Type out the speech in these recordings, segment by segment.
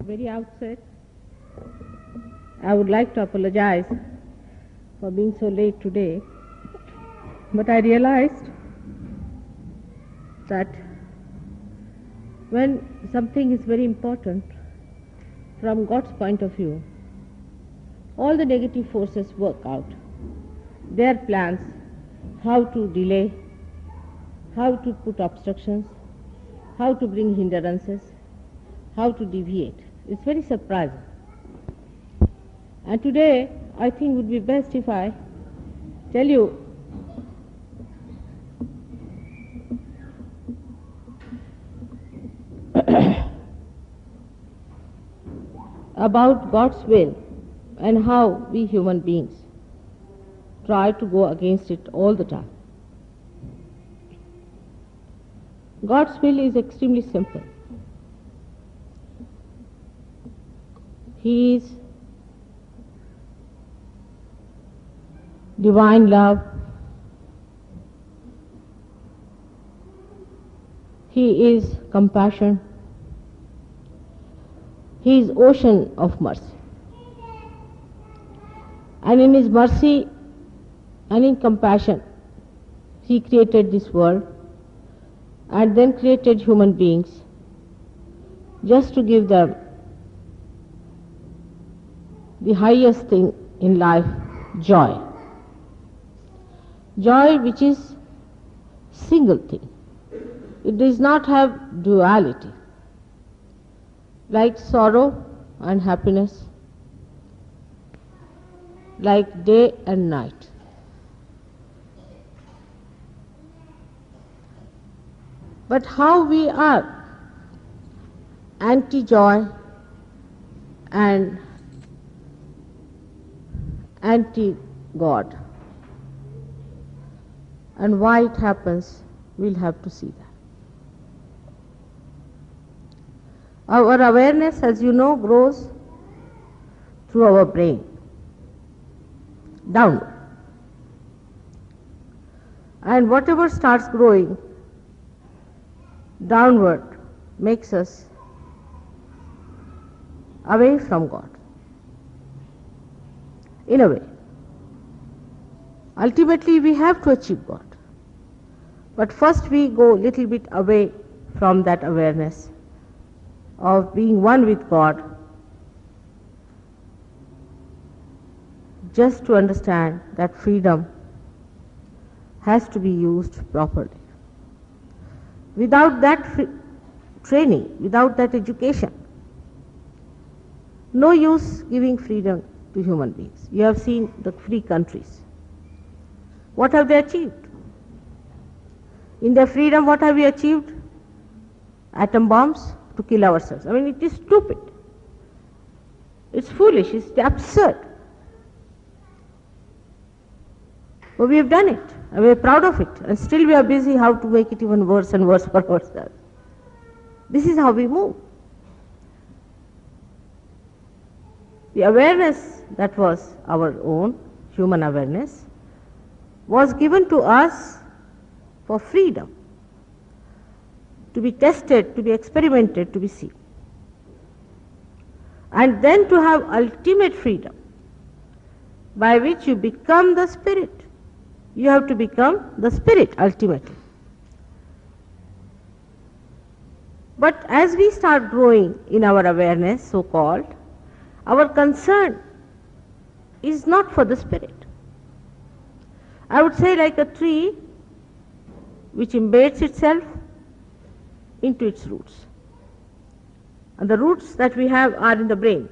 very outset, I would like to apologize for being so late today, but I realized that when something is very important from God's point of view, all the negative forces work out their plans, how to delay, how to put obstructions, how to bring hindrances, how to deviate. It's very surprising. And today, I think it would be best if I tell you about God's will and how we human beings try to go against it all the time. God's will is extremely simple. He is divine love. He is compassion. He is ocean of mercy. And in His mercy and in compassion, He created this world and then created human beings just to give them the highest thing in life, joy. Joy which is single thing. It does not have duality, like sorrow and happiness, like day and night. But how we are anti-joy and anti-God, and why it happens, we'll have to see that. Our awareness, as you know, grows through our brain, downward. And whatever starts growing downward makes us away from God, in a way. Ultimately, we have to achieve God. But first we go a little bit away from that awareness of being one with God, just to understand that freedom has to be used properly. Without that training, without that education, no use giving freedom to human beings. You have seen the free countries. What have they achieved? In their freedom, what have we achieved? Atom bombs to kill ourselves. I mean, it is stupid. It's foolish. It's absurd. But we have done it, and we are proud of it, and still we are busy how to make it even worse and worse for ourselves. This is how we move. The awareness that was our own, human awareness, was given to us for freedom, to be tested, to be experimented, to be seen. And then to have ultimate freedom, by which you become the Spirit. You have to become the Spirit ultimately. But as we start growing in our awareness, so-called, our concern is not for the Spirit. I would say like a tree which embeds itself into its roots. And the roots that we have are in the brain.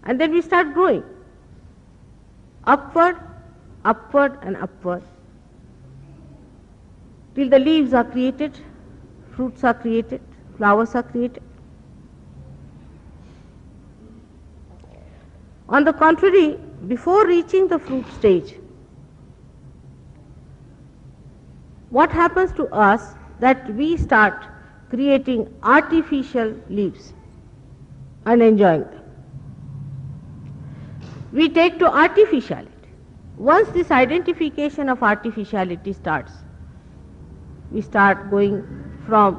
And then we start growing upward, upward and upward, till the leaves are created, fruits are created, flowers are created. On the contrary, before reaching the fruit stage, what happens to us that we start creating artificial leaves and enjoying them. We take to artificiality. Once this identification of artificiality starts, we start going from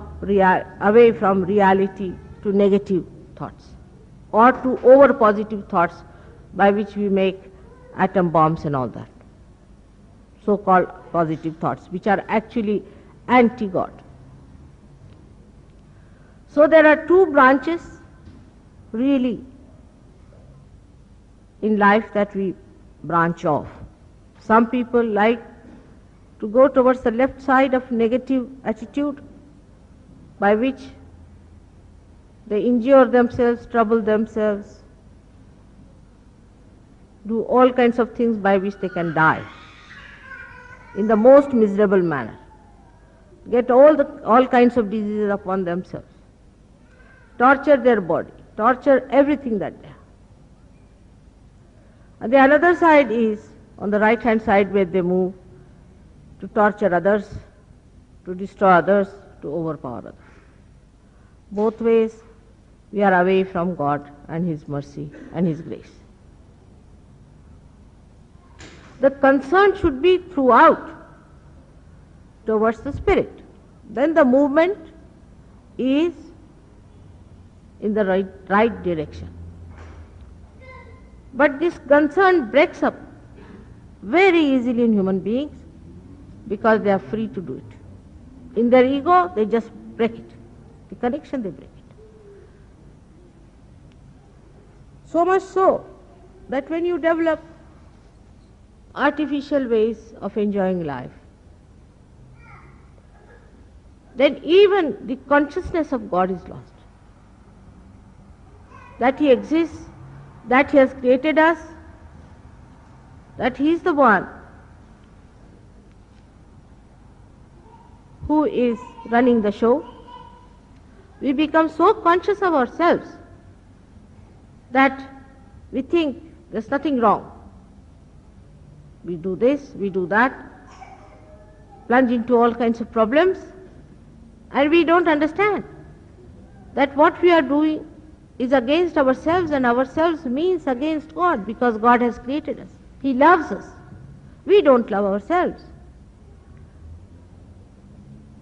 away from reality to negative thoughts or to over positive thoughts by which we make atom bombs and all that. So-called positive thoughts, which are actually anti-God. So there are two branches really in life that we branch off. Some people like to go towards the left side of negative attitude, by which they injure themselves, trouble themselves, do all kinds of things by which they can die in the most miserable manner, get all kinds of diseases upon themselves, torture their body, torture everything that they have. And the another side is on the right hand side, where they move to torture others, to destroy others, to overpower others. Both ways we are away from God and His mercy and His grace. The concern should be throughout towards the Spirit. Then the movement is in the right direction. But this concern breaks up very easily in human beings because they are free to do it. In their ego, they just break it. The connection, they break it. So much so that when you develop artificial ways of enjoying life, then even the consciousness of God is lost. That He exists, that He has created us, that He is the one who is running the show. We become so conscious of ourselves that we think there's nothing wrong. We do this, we do that, plunge into all kinds of problems, and we don't understand that what we are doing is against ourselves, and ourselves means against God, because God has created us. He loves us. We don't love ourselves.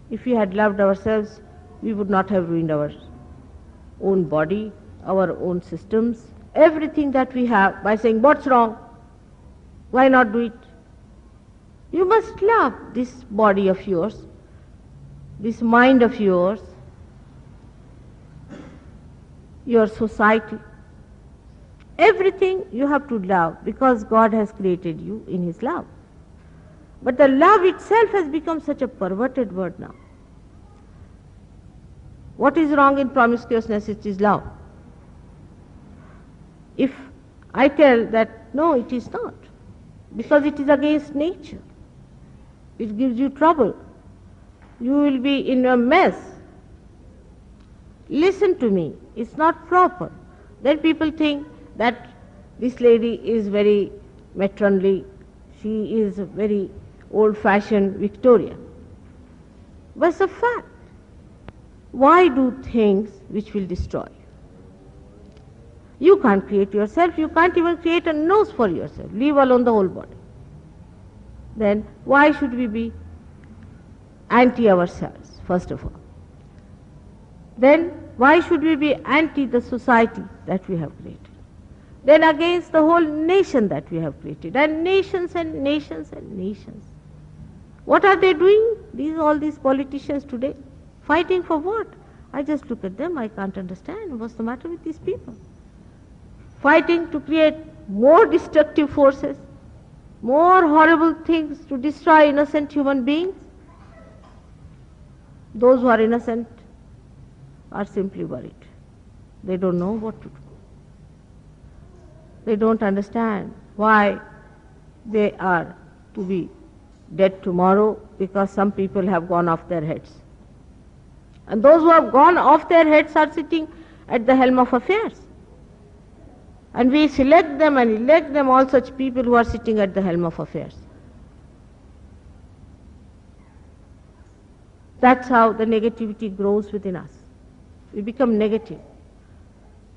If we had loved ourselves, we would not have ruined our own body, our own systems, everything that we have, by saying, what's wrong? Why not do it? You must love this body of yours, this mind of yours, your society. Everything you have to love, because God has created you in His love. But the love itself has become such a perverted word now. What is wrong in promiscuousness? It is love. If I tell that, no, it is not, because it is against nature, it gives you trouble, you will be in a mess. Listen to me, it's not proper. Then people think that this lady is very matronly, she is very old-fashioned Victorian. But it's a fact. Why do things which will destroy you? You can't create yourself, you can't even create a nose for yourself, leave alone the whole body. Then why should we be anti ourselves, first of all? Then why should we be anti the society that we have created? Then against the whole nation that we have created, and nations and nations and nations. What are they doing? All these politicians today, fighting for what? I just look at them, I can't understand what's the matter with these people. Fighting to create more destructive forces, more horrible things to destroy innocent human beings. Those who are innocent are simply worried. They don't know what to do. They don't understand why they are to be dead tomorrow, because some people have gone off their heads. And those who have gone off their heads are sitting at the helm of affairs. And we select them and elect them, all such people who are sitting at the helm of affairs. That's how the negativity grows within us. We become negative.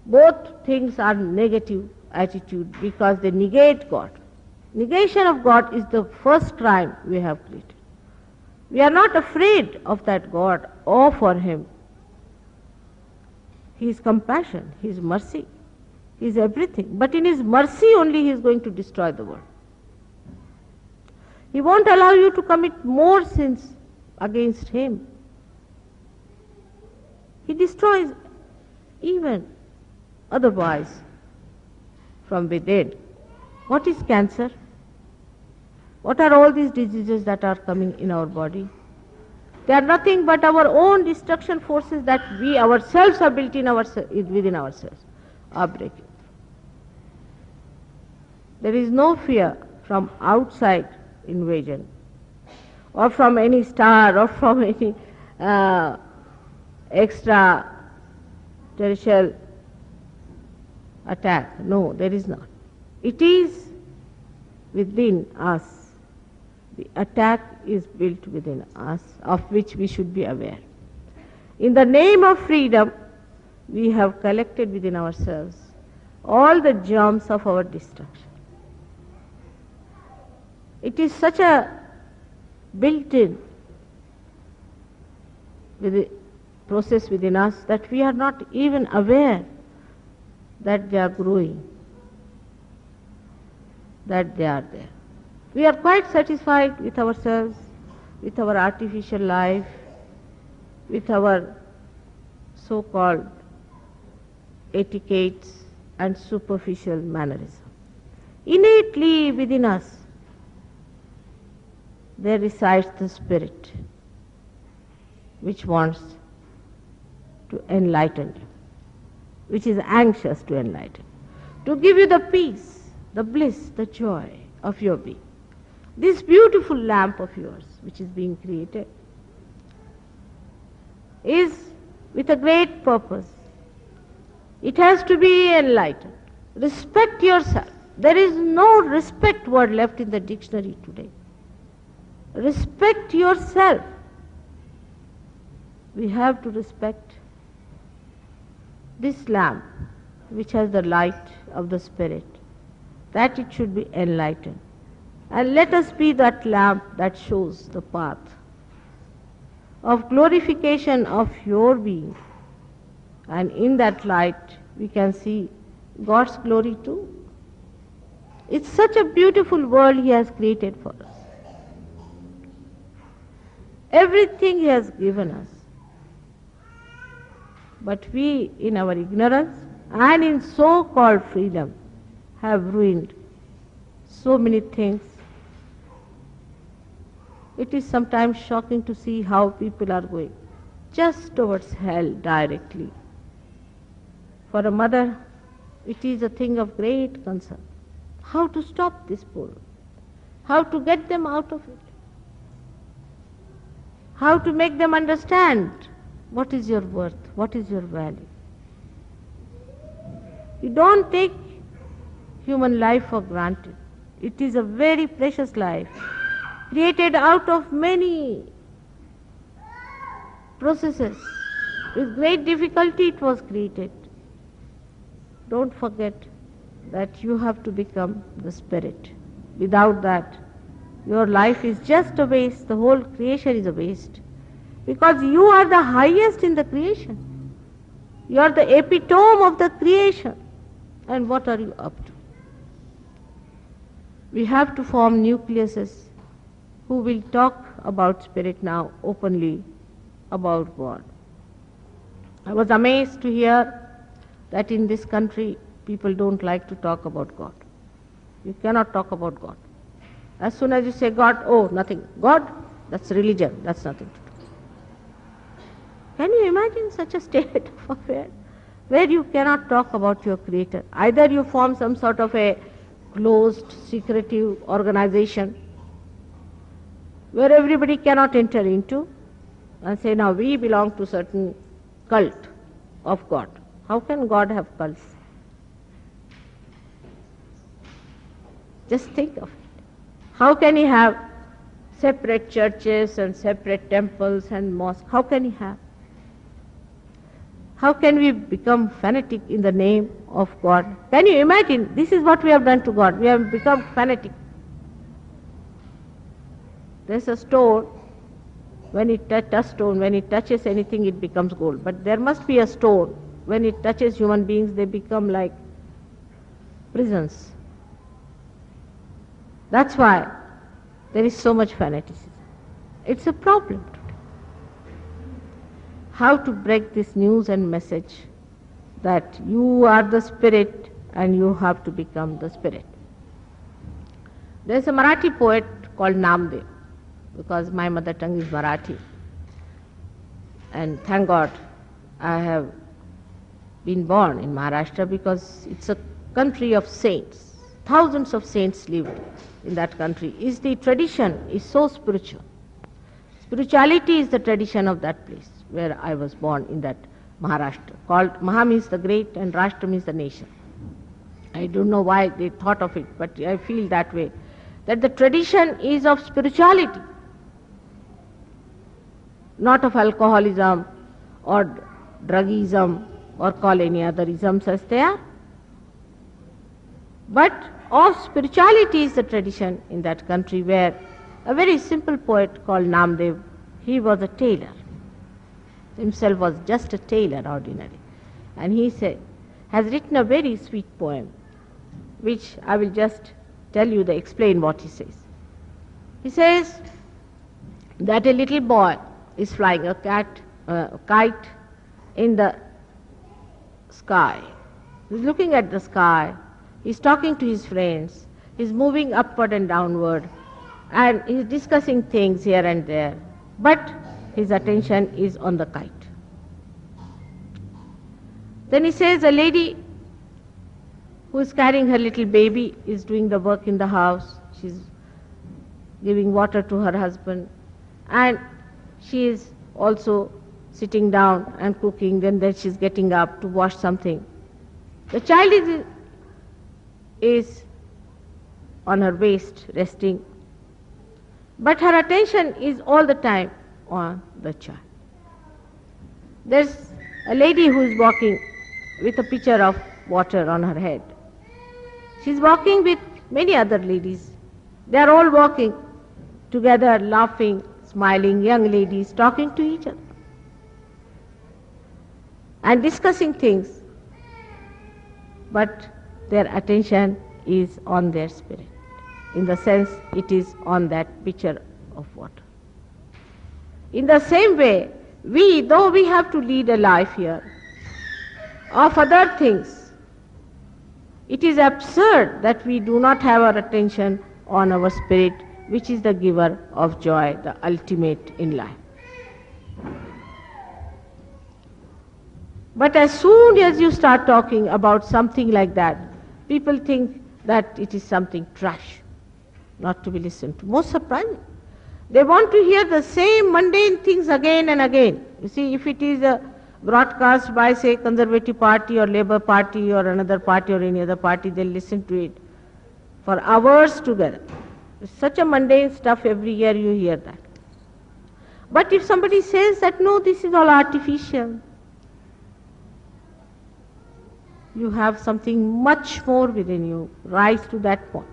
Both things are negative attitude because they negate God. Negation of God is the first crime we have created. We are not afraid of that God or for Him. He is compassion, He is mercy, He is everything. But in His mercy only He is going to destroy the world. He won't allow you to commit more sins against Him. He destroys even otherwise from within. What is cancer? What are all these diseases that are coming in our body? They are nothing but our own destruction forces that we ourselves have built in within ourselves are breaking. There is no fear from outside invasion or from any star or from any extra terrestrial attack. No, there is not. It is within us. The attack is built within us, of which we should be aware. In the name of freedom, we have collected within ourselves all the germs of our destruction. It is such a built-in process within us that we are not even aware that they are growing, that they are there. We are quite satisfied with ourselves, with our artificial life, with our so-called etiquettes and superficial mannerism. Innately within us, there resides the spirit which wants to enlighten you, which is anxious to enlighten, to give you the peace, the bliss, the joy of your being. This beautiful lamp of yours, which is being created, is with a great purpose. It has to be enlightened. Respect yourself. There is no respect word left in the dictionary today. Respect yourself. We have to respect this lamp, which has the light of the Spirit, that it should be enlightened. And let us be that lamp that shows the path of glorification of your being. And in that light, we can see God's glory too. It's such a beautiful world He has created for us. Everything He has given us. But we, in our ignorance and in so-called freedom, have ruined so many things. It is sometimes shocking to see how people are going just towards hell directly. For a mother, it is a thing of great concern. How to stop this poor? How to get them out of it? How to make them understand what is your worth, what is your value. You don't take human life for granted. It is a very precious life, created out of many processes. With great difficulty it was created. Don't forget that you have to become the Spirit. Without that, your life is just a waste. The whole creation is a waste. Because you are the highest in the creation. You are the epitome of the creation. And what are you up to? We have to form nucleuses who will talk about Spirit now openly, about God. I was amazed to hear that in this country people don't like to talk about God. You cannot talk about God. As soon as you say God, oh, nothing. God, that's religion, that's nothing to do. Can you imagine such a state of affairs where you cannot talk about your Creator? Either you form some sort of a closed, secretive organization where everybody cannot enter into and say, now we belong to certain cult of God. How can God have cults? Just think of it. How can He have separate churches and separate temples and mosques? How can He have? How can we become fanatic in the name of God? Can you imagine? This is what we have done to God. We have become fanatic. There's a stone, when it touches anything, it becomes gold. But there must be a stone when it touches human beings, they become like prisons. That's why there is so much fanaticism. It's a problem today. How to break this news and message that you are the spirit and you have to become the spirit. There's a Marathi poet called Namdev, because my mother tongue is Marathi. And thank God I have been born in Maharashtra, because it's a country of saints. Thousands of saints lived in that country. The tradition is so spiritual. Spirituality is the tradition of that place where I was born, in that Maharashtra. Called Maha means the great and Rashtra means the nation. I don't know why they thought of it, but I feel that way. That the tradition is of spirituality, not of alcoholism or drugism or call any other isms as they are. But of spirituality is the tradition in that country, where a very simple poet called Namdev, he was a tailor. Himself was just a tailor, ordinary. And he has written a very sweet poem, which I will just tell you, explain what he says. He says that a little boy is flying a kite in the sky. He's looking at the sky, he's talking to his friends, he's moving upward and downward, and he's discussing things here and there, but his attention is on the kite. Then he says a lady who is carrying her little baby is doing the work in the house. She's giving water to her husband, and she is also sitting down and cooking. Then she's getting up to wash something. The child is on her waist resting, but her attention is all the time on the child. There's a lady who is walking with a pitcher of water on her head. She's walking with many other ladies. They are all walking together, laughing, smiling, young ladies talking to each other and discussing things, but their attention is on their spirit. In the sense, it is on that pitcher of water. In the same way, though we have to lead a life here of other things, it is absurd that we do not have our attention on our spirit, which is the giver of joy, the ultimate in life. But as soon as you start talking about something like that, people think that it is something trash, not to be listened to. Most surprising. They want to hear the same mundane things again and again. You see, if it is a broadcast by, say, Conservative Party or Labour Party or another party or any other party, they'll listen to it for hours together. It's such a mundane stuff, every year you hear that. But if somebody says that, no, this is all artificial, you have something much more within you, rise to that point.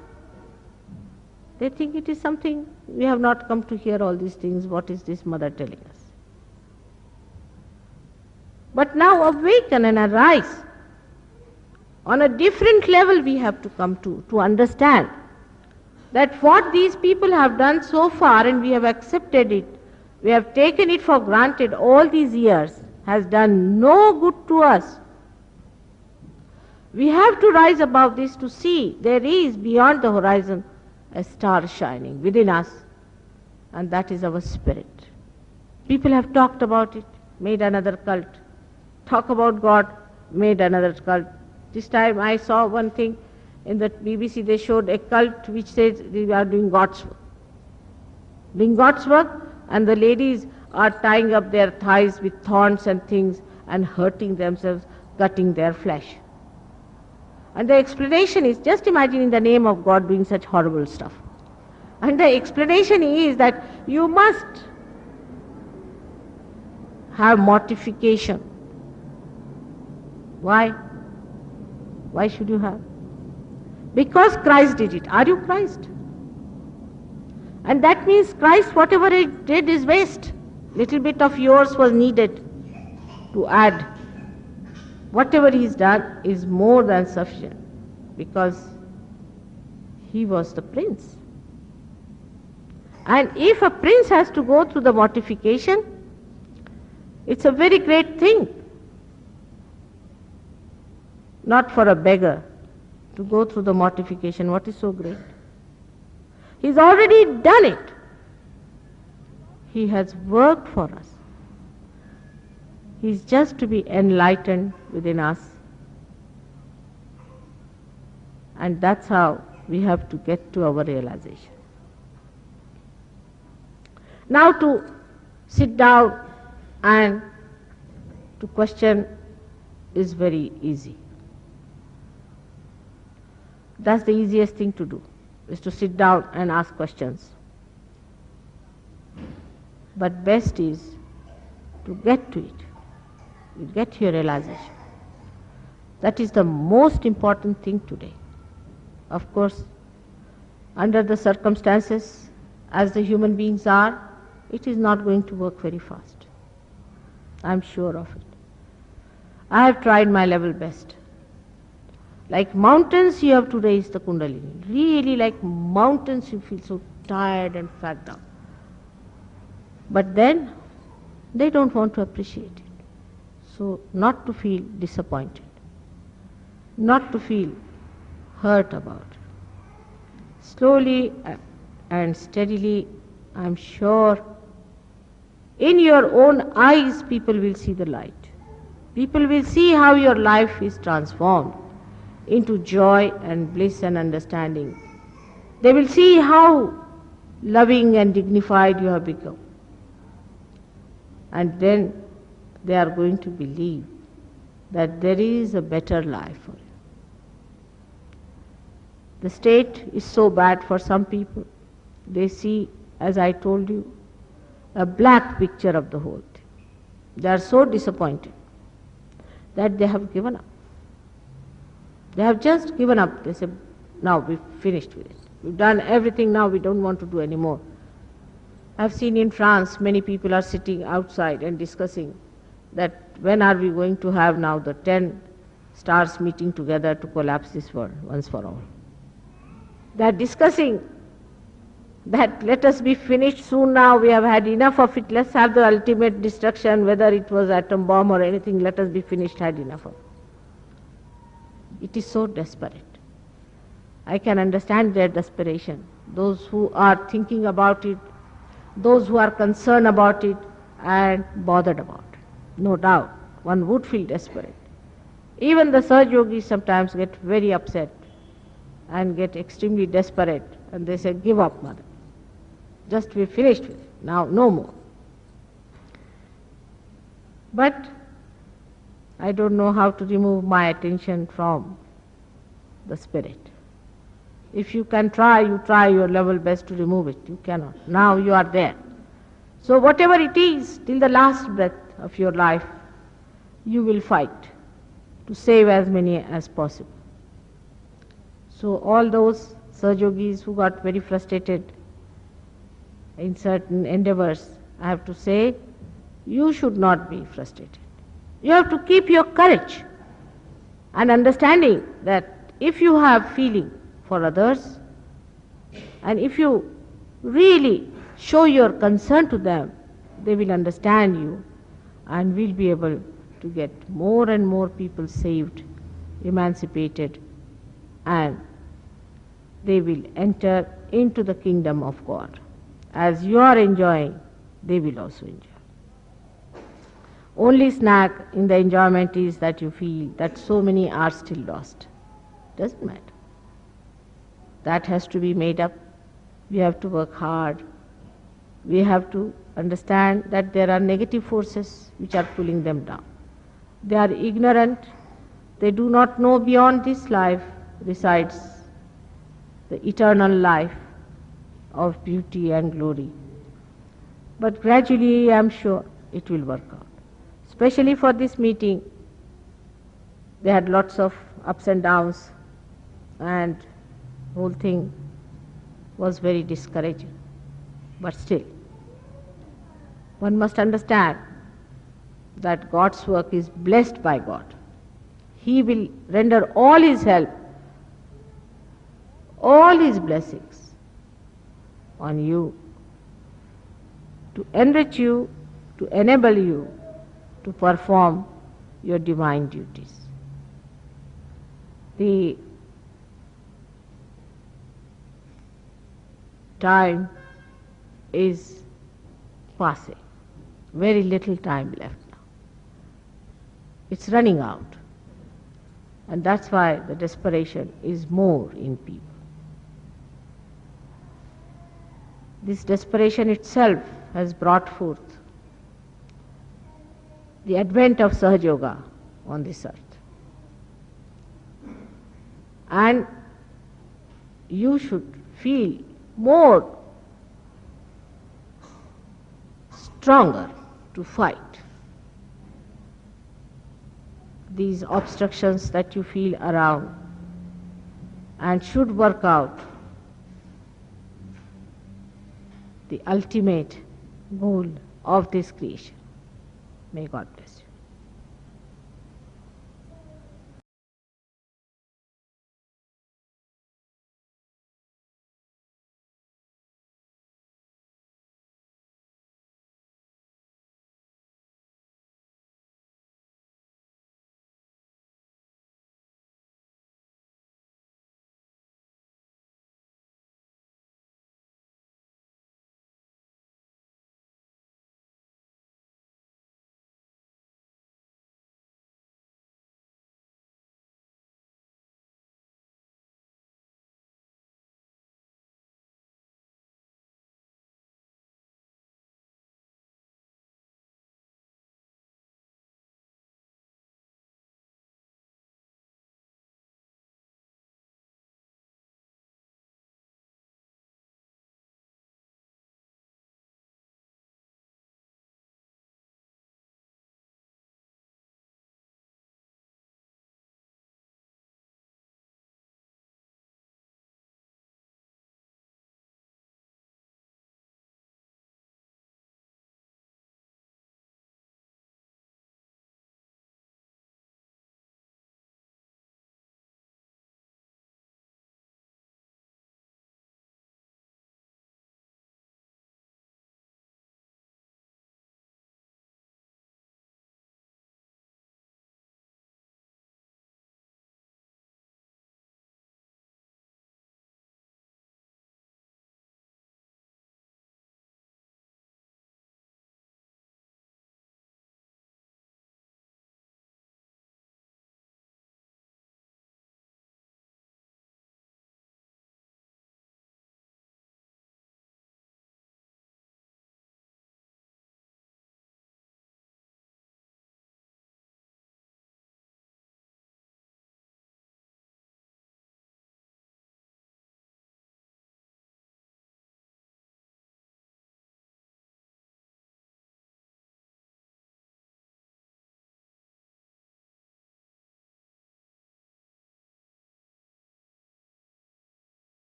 They think it is something, we have not come to hear all these things, what is this mother telling us? But now awaken and arise. On a different level we have to come to understand that what these people have done so far, and we have accepted it, we have taken it for granted all these years, has done no good to us. We have to rise above this to see there is beyond the horizon a star shining within us, and that is our spirit. People have talked about it, made another cult. Talk about God, made another cult. This time I saw one thing in the BBC, they showed a cult which says they are doing God's work. Doing God's work, and the ladies are tying up their thighs with thorns and things and hurting themselves, cutting their flesh. And the explanation is, just imagine in the name of God doing such horrible stuff. And the explanation is that you must have mortification. Why? Why should you have? Because Christ did it. Are you Christ? And that means Christ, whatever he did is waste. Little bit of yours was needed to add whatever he's done is more than sufficient, because he was the prince. And if a prince has to go through the mortification, it's a very great thing. Not for a beggar to go through the mortification. What is so great? He's already done it. He has worked for us. He's just to be enlightened within us. And that's how we have to get to our realization. Now to sit down and to question is very easy. That's the easiest thing to do, is to sit down and ask questions. But best is to get to it. You get your realization. That is the most important thing today. Of course, under the circumstances, as the human beings are, it is not going to work very fast. I am sure of it. I have tried my level best. Like mountains, you have to raise the Kundalini. Really, like mountains, you feel so tired and fagged out. But then, they don't want to appreciate it. So, not to feel disappointed, not to feel hurt about it. Slowly and steadily, I am sure, in your own eyes, people will see the light. People will see how your life is transformed into joy and bliss and understanding. They will see how loving and dignified you have become. And then they are going to believe that there is a better life for you. The state is so bad for some people. They see, as I told you, a black picture of the whole thing. They are so disappointed that they have given up. They have just given up. They say, now we've finished with it. We've done everything, now we don't want to do any more. I've seen in France, many people are sitting outside and discussing that when are we going to have now the 10 stars meeting together to collapse this world once for all. They are discussing that let us be finished soon now, we have had enough of it, let's have the ultimate destruction, whether it was atom bomb or anything, let us be finished, had enough of it. It is so desperate. I can understand their desperation. Those who are thinking about it, those who are concerned about it and bothered about it. No doubt, one would feel desperate. Even the Saj Yogis sometimes get very upset and get extremely desperate, and they say, give up, mother. Just we finished with it. Now no more. But I don't know how to remove my attention from the spirit. If you can try, you try your level best to remove it. You cannot. Now you are there. So whatever it is, till the last breath of your life, you will fight to save as many as possible. So all those Sahajogis who got very frustrated in certain endeavors, I have to say, you should not be frustrated. You have to keep your courage and understanding that if you have feeling for others, and if you really show your concern to them, they will understand you and will be able to get more and more people saved, emancipated, and they will enter into the kingdom of God. As you are enjoying, they will also enjoy. Only snag in the enjoyment is that you feel that so many are still lost. Doesn't matter. That has to be made up. We have to work hard. We have to understand that there are negative forces which are pulling them down. They are ignorant. They do not know beyond this life resides the eternal life of beauty and glory. But gradually, I am sure it will work out. Especially for this meeting, they had lots of ups and downs, and the whole thing was very discouraging. But still, one must understand that God's work is blessed by God. He will render all His help, all His blessings on you, to enrich you, to enable you to perform your divine duties. The time is passing. Very little time left now. It's running out. And that's why the desperation is more in people. This desperation itself has brought forth the advent of Sahaja Yoga on this earth. And you should feel more stronger to fight these obstructions that you feel around, and should work out the ultimate goal of this creation. May God bless you.